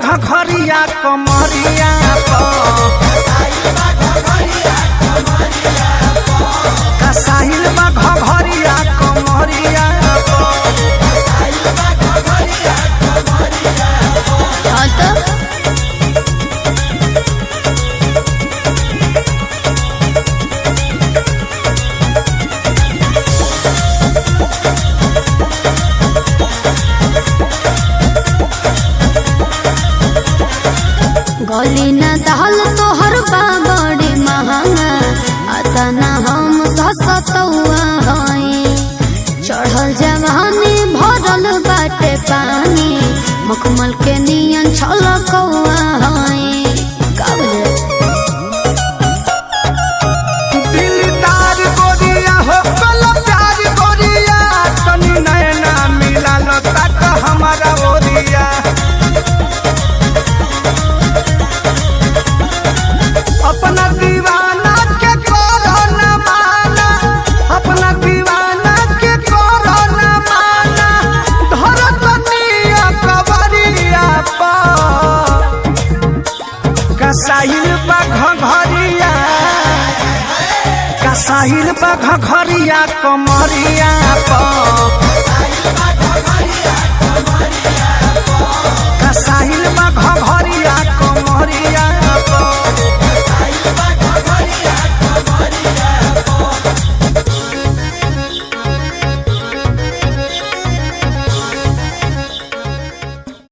घघरिया कमरिया कसाइल बा घघरिया कमरिया गली न दहल तोहर बड़ी महंगा अतना हम ससतुआ हई चढ़ल जवानी भरल बाटे पानी मखमल के नियन छलकौआ हई दिलदार गोरिया हो कल प्यार गोरिया तनी नैना मिला लो तक हमारा ओरिया अपना दीवाना के करो न माना अपना दीवाना के करो न माना धर तनिया कबरिया पर कसाइल बा घघरिया कसाइल बा घघरिया कमरिया पर